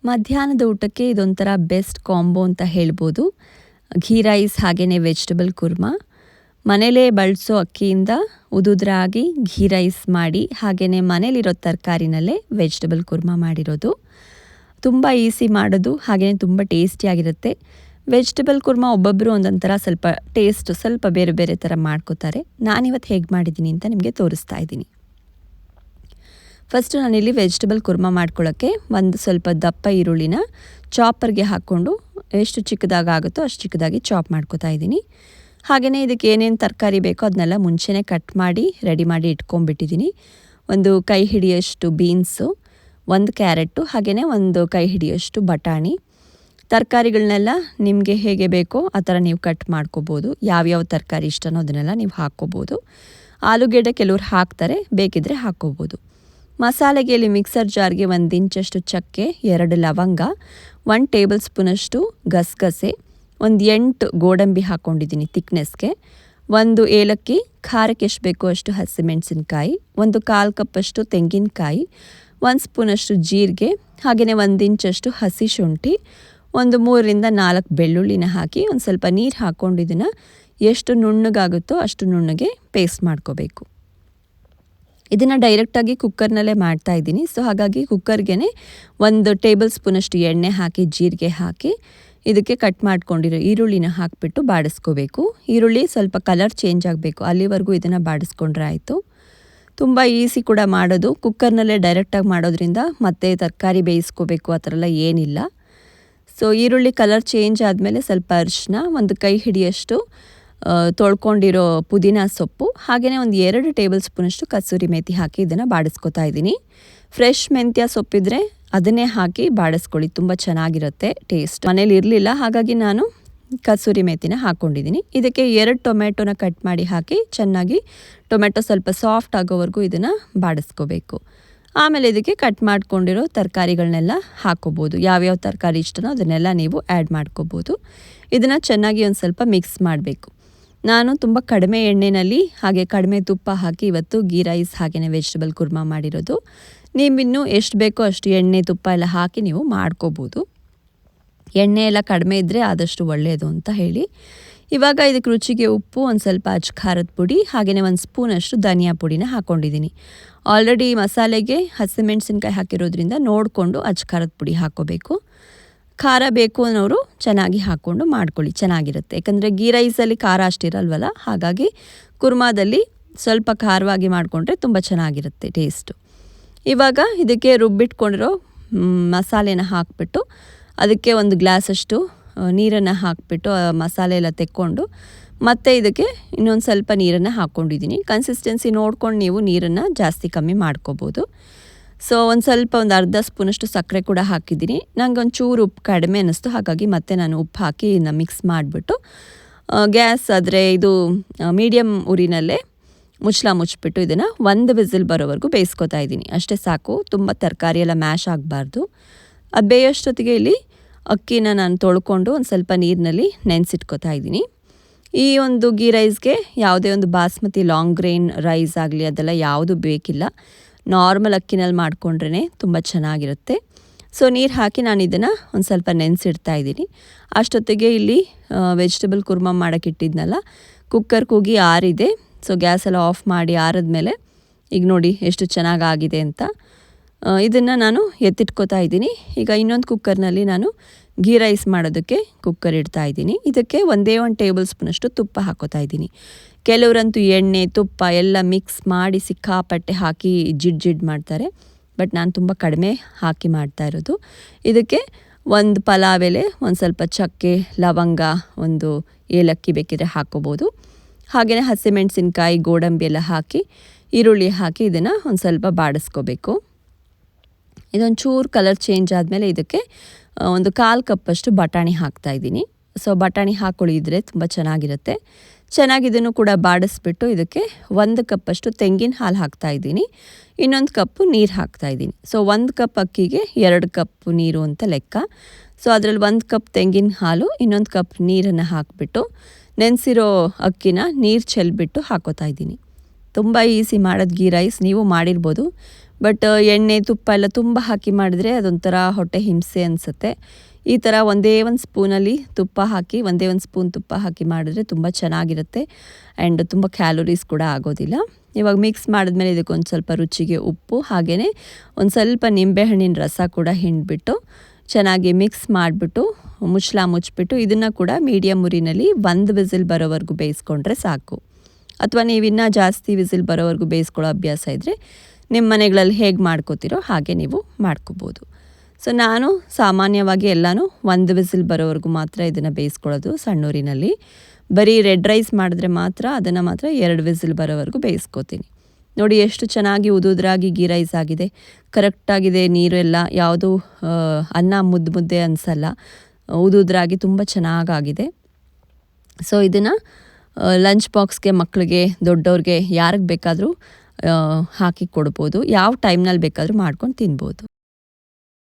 ಮಧ್ಯಾಹ್ನದ ಊಟಕ್ಕೆ ಇದೊಂಥರ ಬೆಸ್ಟ್ ಕಾಂಬೋ ಅಂತ ಹೇಳ್ಬೋದು. ಘೀ ರೈಸ್ ಹಾಗೆಯೇ ವೆಜಿಟಬಲ್ ಕುರ್ಮಾ. ಮನೇಲೇ ಬಳಸೋ ಅಕ್ಕಿಯಿಂದ ಉದುದ್ರಾಗಿ ಘೀ ರೈಸ್ ಮಾಡಿ ಹಾಗೆಯೇ ಮನೇಲಿರೋ ತರಕಾರಿನಲ್ಲೇ ವೆಜಿಟಬಲ್ ಕುರ್ಮಾ ಮಾಡಿರೋದು. ತುಂಬ ಈಸಿ ಮಾಡೋದು, ಹಾಗೆಯೇ ತುಂಬ ಟೇಸ್ಟಿಯಾಗಿರುತ್ತೆ. ವೆಜಿಟಬಲ್ ಕುರ್ಮಾ ಒಬ್ಬೊಬ್ಬರು ಒಂದೊಂಥರ ಸ್ವಲ್ಪ ಬೇರೆ ಬೇರೆ ಥರ ಮಾಡ್ಕೋತಾರೆ. ನಾನಿವತ್ತು ಹೇಗೆ ಮಾಡಿದ್ದೀನಿ ಅಂತ ನಿಮಗೆ ತೋರಿಸ್ತಾ ಇದ್ದೀನಿ. ಫಸ್ಟು ನಾನಿಲ್ಲಿ ವೆಜಿಟಬಲ್ ಕುರ್ಮಾ ಮಾಡ್ಕೊಳ್ಳೋಕ್ಕೆ ಒಂದು ಸ್ವಲ್ಪ ದಪ್ಪ ಈರುಳ್ಳಿನ ಚಾಪರ್ಗೆ ಹಾಕ್ಕೊಂಡು ಎಷ್ಟು ಚಿಕ್ಕದಾಗುತ್ತೋ ಅಷ್ಟು ಚಿಕ್ಕದಾಗಿ ಚಾಪ್ ಮಾಡ್ಕೊತಾ ಇದ್ದೀನಿ. ಹಾಗೆಯೇ ಇದಕ್ಕೆ ಏನೇನು ತರಕಾರಿ ಬೇಕೋ ಅದನ್ನೆಲ್ಲ ಮುಂಚೆನೇ ಕಟ್ ಮಾಡಿ ರೆಡಿ ಮಾಡಿ ಇಟ್ಕೊಂಡ್ಬಿಟ್ಟಿದ್ದೀನಿ. ಒಂದು ಕೈ ಹಿಡಿಯೋಷ್ಟು ಬೀನ್ಸು, ಒಂದು ಕ್ಯಾರೆಟು, ಹಾಗೆಯೇ ಒಂದು ಕೈ ಹಿಡಿಯೋಷ್ಟು ಬಟಾಣಿ. ತರಕಾರಿಗಳನ್ನೆಲ್ಲ ನಿಮಗೆ ಹೇಗೆ ಬೇಕೋ ಆ ಥರ ನೀವು ಕಟ್ ಮಾಡ್ಕೋಬೋದು. ಯಾವ್ಯಾವ ತರಕಾರಿ ಇಷ್ಟನೋ ಅದನ್ನೆಲ್ಲ ನೀವು ಹಾಕ್ಕೋಬೋದು. ಆಲೂಗೆಡ್ಡೆ ಕೆಲವ್ರು ಹಾಕ್ತಾರೆ, ಬೇಕಿದ್ದರೆ ಹಾಕ್ಕೋಬೋದು. ಮಸಾಲೆಗೆ ಇಲ್ಲಿ ಮಿಕ್ಸರ್ ಜಾರ್ಗೆ 1 ಇಂಚಷ್ಟು ಚಕ್ಕೆ, 2 ಲವಂಗ, 1 ಟೇಬಲ್ ಸ್ಪೂನಷ್ಟು ಗಸಗಸೆ, ಒಂದು 8 ಗೋಡಂಬಿ ಹಾಕ್ಕೊಂಡಿದ್ದೀನಿ ಥಿಕ್ನೆಸ್ಗೆ, 1 ಏಲಕ್ಕಿ, ಖಾರಕ್ಕೆ ಎಷ್ಟು ಬೇಕೋ ಅಷ್ಟು ಹಸಿಮೆಣಸಿನ್ಕಾಯಿ, 1/4 ಕಪ್ಪಷ್ಟು ತೆಂಗಿನಕಾಯಿ, 1 ಸ್ಪೂನಷ್ಟು ಜೀರಿಗೆ, ಹಾಗೆಯೇ 1 ಇಂಚಷ್ಟು ಹಸಿ ಶುಂಠಿ, ಒಂದು 3ರಿಂದ 4 ಬೆಳ್ಳುಳ್ಳಿನ ಹಾಕಿ ಒಂದು ಸ್ವಲ್ಪ ನೀರು ಹಾಕ್ಕೊಂಡು ಇದನ್ನು ಎಷ್ಟು ನುಣ್ಣಗಾಗುತ್ತೋ ಅಷ್ಟು ನುಣ್ಣಗೆ ಪೇಸ್ಟ್ ಮಾಡ್ಕೋಬೇಕು. ಇದನ್ನು ಡೈರೆಕ್ಟಾಗಿ ಕುಕ್ಕರ್ನಲ್ಲೇ ಮಾಡ್ತಾ ಇದ್ದೀನಿ. ಸೊ ಹಾಗಾಗಿ ಕುಕ್ಕರ್ಗೆ 1 ಟೇಬಲ್ ಸ್ಪೂನಷ್ಟು ಎಣ್ಣೆ ಹಾಕಿ ಜೀರಿಗೆ ಹಾಕಿ ಇದಕ್ಕೆ ಕಟ್ ಮಾಡ್ಕೊಂಡಿರೋ ಈರುಳ್ಳಿನ ಹಾಕಿಬಿಟ್ಟು ಬಾಡಿಸ್ಕೋಬೇಕು. ಈರುಳ್ಳಿ ಸ್ವಲ್ಪ ಕಲರ್ ಚೇಂಜ್ ಆಗಬೇಕು, ಅಲ್ಲಿವರೆಗೂ ಇದನ್ನು ಬಾಡಿಸ್ಕೊಂಡ್ರೆ ಆಯಿತು. ತುಂಬ ಈಸಿ ಕೂಡ ಮಾಡೋದು. ಕುಕ್ಕರ್ನಲ್ಲೇ ಡೈರೆಕ್ಟಾಗಿ ಮಾಡೋದ್ರಿಂದ ಮತ್ತೆ ತರಕಾರಿ ಬೇಯಿಸ್ಕೋಬೇಕು ಆ ಥರ ಎಲ್ಲ ಏನಿಲ್ಲ. ಸೊ ಈರುಳ್ಳಿ ಕಲರ್ ಚೇಂಜ್ ಆದಮೇಲೆ ಸ್ವಲ್ಪ ಅರಿಶಿನ, 1 ಕೈ ಹಿಡಿಯಷ್ಟು ತೊಳ್ಕೊಂಡಿರೋ ಪುದೀನ ಸೊಪ್ಪು, ಹಾಗೆಯೇ ಒಂದು 2 ಟೇಬಲ್ ಸ್ಪೂನಷ್ಟು ಕಸೂರಿ ಮೇಥಿ ಹಾಕಿ ಇದನ್ನು ಬಾಡಿಸ್ಕೊತಾ ಇದ್ದೀನಿ. ಫ್ರೆಶ್ ಮೆಂತ್ಯ ಸೊಪ್ಪಿದ್ರೆ ಅದನ್ನೇ ಹಾಕಿ ಬಾಡಿಸ್ಕೊಳ್ಳಿ, ತುಂಬ ಚೆನ್ನಾಗಿರುತ್ತೆ ಟೇಸ್ಟ್. ಮನೇಲಿ ಇರಲಿಲ್ಲ ಹಾಗಾಗಿ ನಾನು ಕಸೂರಿ ಮೇಥಿನ ಹಾಕ್ಕೊಂಡಿದ್ದೀನಿ. ಇದಕ್ಕೆ 2 ಟೊಮೆಟೊನ ಕಟ್ ಮಾಡಿ ಹಾಕಿ ಚೆನ್ನಾಗಿ ಟೊಮೆಟೊ ಸ್ವಲ್ಪ ಸಾಫ್ಟ್ ಆಗೋವರೆಗೂ ಇದನ್ನು ಬಾಡಿಸ್ಕೋಬೇಕು. ಆಮೇಲೆ ಇದಕ್ಕೆ ಕಟ್ ಮಾಡ್ಕೊಂಡಿರೋ ತರಕಾರಿಗಳನ್ನೆಲ್ಲ ಹಾಕ್ಕೋಬೋದು. ಯಾವ್ಯಾವ ತರಕಾರಿ ಇಷ್ಟನೋ ಅದನ್ನೆಲ್ಲ ನೀವು ಆ್ಯಡ್ ಮಾಡ್ಕೋಬೋದು. ಇದನ್ನು ಚೆನ್ನಾಗಿ ಒಂದು ಸ್ವಲ್ಪ ಮಿಕ್ಸ್ ಮಾಡಬೇಕು. ನಾನು ತುಂಬ ಕಡಿಮೆ ಎಣ್ಣೆಯಲ್ಲಿ ಹಾಗೆ ಕಡಿಮೆ ತುಪ್ಪ ಹಾಕಿ ಇವತ್ತು ಗೀ ರೈಸ್ ಹಾಗೆಯೇ ವೆಜಿಟಬಲ್ ಕುರ್ಮಾ ಮಾಡಿರೋದು. ನೀವಿನ್ನೂ ಎಷ್ಟು ಬೇಕೋ ಅಷ್ಟು ಎಣ್ಣೆ ತುಪ್ಪ ಎಲ್ಲ ಹಾಕಿ ನೀವು ಮಾಡ್ಕೋಬೋದು. ಎಣ್ಣೆ ಎಲ್ಲ ಕಡಿಮೆ ಇದ್ದರೆ ಆದಷ್ಟು ಒಳ್ಳೆಯದು ಅಂತ ಹೇಳಿ. ಇವಾಗ ಇದಕ್ಕೆ ರುಚಿಗೆ ಉಪ್ಪು, ಒಂದು ಸ್ವಲ್ಪ ಅಚ್ಚ ಖಾರದ ಪುಡಿ, ಹಾಗೆಯೇ 1 ಸ್ಪೂನಷ್ಟು ಧನಿಯಾ ಪುಡಿನ ಹಾಕ್ಕೊಂಡಿದ್ದೀನಿ. ಆಲ್ರೆಡಿ ಮಸಾಲೆಗೆ ಹಸಿಮೆಣಸಿನ್ಕಾಯಿ ಹಾಕಿರೋದ್ರಿಂದ ನೋಡಿಕೊಂಡು ಅಚ್ಚ ಖಾರದ ಪುಡಿ ಹಾಕ್ಕೋಬೇಕು. ಖಾರ ಬೇಕು ಅನ್ನೋರು ಚೆನ್ನಾಗಿ ಹಾಕ್ಕೊಂಡು ಮಾಡ್ಕೊಳ್ಳಿ, ಚೆನ್ನಾಗಿರುತ್ತೆ. ಯಾಕಂದರೆ ಗೀ ರೈಸಲ್ಲಿ ಖಾರ ಅಷ್ಟಿರಲ್ವಲ್ಲ, ಹಾಗಾಗಿ ಕುರ್ಮಾದಲ್ಲಿ ಸ್ವಲ್ಪ ಖಾರವಾಗಿ ಮಾಡಿಕೊಂಡ್ರೆ ತುಂಬ ಚೆನ್ನಾಗಿರುತ್ತೆ ಟೇಸ್ಟು. ಇವಾಗ ಇದಕ್ಕೆ ರುಬ್ಬಿಟ್ಕೊಂಡಿರೋ ಮಸಾಲೆನ ಹಾಕಿಬಿಟ್ಟು ಅದಕ್ಕೆ 1 ಗ್ಲಾಸಷ್ಟು ನೀರನ್ನು ಹಾಕಿಬಿಟ್ಟು ಮಸಾಲೆ ಎಲ್ಲ ತೆಕ್ಕೊಂಡು ಮತ್ತೆ ಇದಕ್ಕೆ ಇನ್ನೊಂದು ಸ್ವಲ್ಪ ನೀರನ್ನು ಹಾಕ್ಕೊಂಡಿದ್ದೀನಿ. ಕನ್ಸಿಸ್ಟೆನ್ಸಿ ನೋಡ್ಕೊಂಡು ನೀವು ನೀರನ್ನು ಜಾಸ್ತಿ ಕಮ್ಮಿ ಮಾಡ್ಕೋಬೋದು. ಸೊ ಒಂದು ಅರ್ಧ ಸ್ಪೂನಷ್ಟು ಸಕ್ಕರೆ ಕೂಡ ಹಾಕಿದ್ದೀನಿ. ನಂಗೆ ಒಂಚೂರು ಉಪ್ಪು ಕಡಿಮೆ ಅನ್ನಿಸ್ತು, ಹಾಗಾಗಿ ಮತ್ತೆ ನಾನು ಉಪ್ಪು ಹಾಕಿ ಇದನ್ನು ಮಿಕ್ಸ್ ಮಾಡಿಬಿಟ್ಟು ಗ್ಯಾಸ್ ಆದರೆ ಇದು ಮೀಡಿಯಮ್ ಉರಿನಲ್ಲೇ ಮುಚ್ಚಿಬಿಟ್ಟು ಇದನ್ನು 1 ವಿಸಿಲ್ ಬರೋವರೆಗೂ ಬೇಯಿಸ್ಕೊತಾ ಇದ್ದೀನಿ. ಅಷ್ಟೇ ಸಾಕು, ತುಂಬ ತರಕಾರಿ ಎಲ್ಲ ಮ್ಯಾಶ್ ಆಗಬಾರ್ದು. ಅದು ಬೇಯೋಷ್ಟೊತ್ತಿಗೆ ಇಲ್ಲಿ ಅಕ್ಕಿನ ನಾನು ತೊಳ್ಕೊಂಡು ಒಂದು ಸ್ವಲ್ಪ ನೀರಿನಲ್ಲಿ ನೆನೆಸಿಟ್ಕೊತಾ ಇದ್ದೀನಿ. ಈ ಒಂದು ಗೀ ರೈಸ್ಗೆ ಯಾವುದೇ ಒಂದು ಬಾಸ್ಮತಿ ಲಾಂಗ್ ಗ್ರೇನ್ ರೈಸ್ ಆಗಲಿ ಅದೆಲ್ಲ ಯಾವುದು ಬೇಕಿಲ್ಲ. ನಾರ್ಮಲ್ ಅಕ್ಕಿನಲ್ಲಿ ಮಾಡ್ಕೊಂಡ್ರೇ ತುಂಬ ಚೆನ್ನಾಗಿರುತ್ತೆ. ಸೊ ನೀರು ಹಾಕಿ ನಾನು ಇದನ್ನು ಒಂದು ಸ್ವಲ್ಪ ನೆನೆಸಿಡ್ತಾ ಇದ್ದೀನಿ. ಅಷ್ಟೊತ್ತಿಗೆ ಇಲ್ಲಿ ವೆಜಿಟಬಲ್ ಕುರ್ಮಾ ಮಾಡೋಕ್ಕಿಟ್ಟಿದ್ನಲ್ಲ, ಕುಕ್ಕರ್ ಕೂಗಿ ಆರಿದೆ. ಸೊ ಗ್ಯಾಸೆಲ್ಲ ಆಫ್ ಮಾಡಿ ಆರಿದ್ಮೇಲೆ ಈಗ ನೋಡಿ ಎಷ್ಟು ಚೆನ್ನಾಗಾಗಿದೆ ಅಂತ. ಇದನ್ನು ನಾನು ಎತ್ತಿಟ್ಕೋತಾ ಇದ್ದೀನಿ. ಈಗ ಇನ್ನೊಂದು ಕುಕ್ಕರ್ನಲ್ಲಿ ನಾನು ಗೀ ರೈಸ್ ಮಾಡೋದಕ್ಕೆ ಕುಕ್ಕರ್ ಇಡ್ತಾ ಇದ್ದೀನಿ. ಇದಕ್ಕೆ 1 ಟೇಬಲ್ ಸ್ಪೂನಷ್ಟು ತುಪ್ಪ ಹಾಕೋತಾ ಇದ್ದೀನಿ. ಕೆಲವರಂತೂ ಎಣ್ಣೆ ತುಪ್ಪ ಎಲ್ಲ ಮಿಕ್ಸ್ ಮಾಡಿ ಸಿಕ್ಕಾಪಟ್ಟೆ ಹಾಕಿ ಜಿಡ್ ಮಾಡ್ತಾರೆ, ಬಟ್ ನಾನು ತುಂಬ ಕಡಿಮೆ ಹಾಕಿ ಮಾಡ್ತಾ ಇರೋದು. ಇದಕ್ಕೆ 1 ಪಲಾವ್ ಎಲೆ, ಒಂದು ಸ್ವಲ್ಪ ಚಕ್ಕೆ, ಲವಂಗ, 1 ಏಲಕ್ಕಿ ಬೇಕಿದ್ರೆ ಹಾಕ್ಕೋಬೋದು. ಹಾಗೆಯೇ ಹಸಿಮೆಣಸಿನ್ಕಾಯಿ, ಗೋಡಂಬಿ ಎಲ್ಲ ಹಾಕಿ ಈರುಳ್ಳಿ ಹಾಕಿ ಇದನ್ನು ಒಂದು ಸ್ವಲ್ಪ ಬಾಡಿಸ್ಕೋಬೇಕು. ಇದೊಂದು ಚೂರು ಕಲರ್ ಚೇಂಜ್ ಆದಮೇಲೆ ಇದಕ್ಕೆ 1/4 ಕಪ್ಪಷ್ಟು ಬಟಾಣಿ ಹಾಕ್ತಾಯಿದ್ದೀನಿ. ಸೊ ಬಟಾಣಿ ಹಾಕ್ಕೊಳ್ಳಿದ್ರೆ ತುಂಬ ಚೆನ್ನಾಗಿರುತ್ತೆ. ಚೆನ್ನಾಗಿದನ್ನು ಕೂಡ ಬಾಡಿಸ್ಬಿಟ್ಟು ಇದಕ್ಕೆ 1 ಕಪ್ಪಷ್ಟು ತೆಂಗಿನ ಹಾಲು ಹಾಕ್ತಾಯಿದ್ದೀನಿ, ಇನ್ನೊಂದು ಕಪ್ಪು ನೀರು ಹಾಕ್ತಾಯಿದ್ದೀನಿ. ಸೊ 1 ಕಪ್ ಅಕ್ಕಿಗೆ 2 ಕಪ್ ನೀರು ಅಂತ ಲೆಕ್ಕ. ಸೊ ಅದರಲ್ಲಿ 1 ಕಪ್ ತೆಂಗಿನ ಹಾಲು, ಇನ್ನೊಂದು ಕಪ್ ನೀರನ್ನು ಹಾಕಿಬಿಟ್ಟು ನೆನೆಸಿರೋ ಅಕ್ಕಿನ ನೀರು ಚೆಲ್ಬಿಟ್ಟು ಹಾಕೋತಾ ಇದ್ದೀನಿ. ತುಂಬ ಈಸಿ ಮಾಡೋದು ಗೀ ರೈಸ್, ನೀವು ಮಾಡಿರ್ಬೋದು. ಬಟ್ ಎಣ್ಣೆ ತುಪ್ಪ ಎಲ್ಲ ತುಂಬ ಹಾಕಿ ಮಾಡಿದ್ರೆ ಅದೊಂಥರ ಹೊಟ್ಟೆ ಹಿಂಸೆ ಅನಿಸುತ್ತೆ. ಈ ಥರ ಒಂದೇ ಒಂದು ಸ್ಪೂನಲ್ಲಿ ತುಪ್ಪ ಹಾಕಿ ಒಂದೇ ಒಂದು ಸ್ಪೂನ್ ತುಪ್ಪ ಹಾಕಿ ಮಾಡಿದ್ರೆ ತುಂಬ ಚೆನ್ನಾಗಿರುತ್ತೆ ಆ್ಯಂಡ್ ತುಂಬ ಕ್ಯಾಲೋರೀಸ್ ಕೂಡ ಆಗೋದಿಲ್ಲ. ಇವಾಗ ಮಿಕ್ಸ್ ಮಾಡಿದ್ಮೇಲೆ ಇದಕ್ಕೊಂದು ಸ್ವಲ್ಪ ರುಚಿಗೆ ಉಪ್ಪು ಹಾಗೆಯೇ ಒಂದು ಸ್ವಲ್ಪ ನಿಂಬೆಹಣ್ಣಿನ ರಸ ಕೂಡ ಹಿಂಡ್ಬಿಟ್ಟು ಚೆನ್ನಾಗಿ ಮಿಕ್ಸ್ ಮಾಡಿಬಿಟ್ಟು ಮುಚ್ಚಿಬಿಟ್ಟು ಇದನ್ನು ಕೂಡ ಮೀಡಿಯಮ್ ಉರಿನಲ್ಲಿ 1 ವಿಸಿಲ್ ಬರೋವರೆಗೂ ಬೇಯಿಸ್ಕೊಂಡ್ರೆ ಸಾಕು. ಅಥವಾ ನೀವಿನ್ನೂ ಜಾಸ್ತಿ ವಿಸಿಲ್ ಬರೋವರೆಗೂ ಬೇಯಿಸ್ಕೊಳ್ಳೋ ಅಭ್ಯಾಸ ಇದ್ದರೆ ನಿಮ್ಮ ಮನೆಗಳಲ್ಲಿ ಹೇಗೆ ಮಾಡ್ಕೋತೀರೋ ಹಾಗೆ ನೀವು ಮಾಡ್ಕೋಬೋದು. ಸೊ ನಾನು ಸಾಮಾನ್ಯವಾಗಿ ಎಲ್ಲನೂ 1 ವಿಸಿಲ್ ಬರೋವರೆಗೂ ಮಾತ್ರ ಇದನ್ನು ಬೇಯಿಸ್ಕೊಳ್ಳೋದು ಸಣ್ಣೂರಿನಲ್ಲಿ. ಬರೀ ರೆಡ್ ರೈಸ್ ಮಾಡಿದ್ರೆ ಮಾತ್ರ ಅದನ್ನು ಮಾತ್ರ 2 ವಿಸಿಲ್ ಬರೋವರೆಗೂ ಬೇಯಿಸ್ಕೋತೀನಿ. ನೋಡಿ ಎಷ್ಟು ಚೆನ್ನಾಗಿ ಉದುದ್ರಾಗಿ ಗೀ ರೈಸ್ ಆಗಿದೆ, ಕರೆಕ್ಟಾಗಿದೆ. ನೀರು ಎಲ್ಲ ಯಾವುದೂ ಅನ್ನ ಮುದ್ದೆ ಅನಿಸಲ್ಲ, ಉದುದ್ರಾಗಿ ತುಂಬ ಚೆನ್ನಾಗಾಗಿದೆ. ಸೊ ಇದನ್ನು ಲಂಚ್ ಬಾಕ್ಸ್ಗೆ ಮಕ್ಕಳಿಗೆ ದೊಡ್ಡವ್ರಿಗೆ ಯಾರಿಗೆ ಬೇಕಾದರೂ ಹಾಕಿ ಕೊಡ್ಬೋದು. ಯಾವ ಟೈಮ್ನಲ್ಲಿ ಬೇಕಾದರೂ ಮಾಡ್ಕೊಂಡು ತಿನ್ಬೋದು.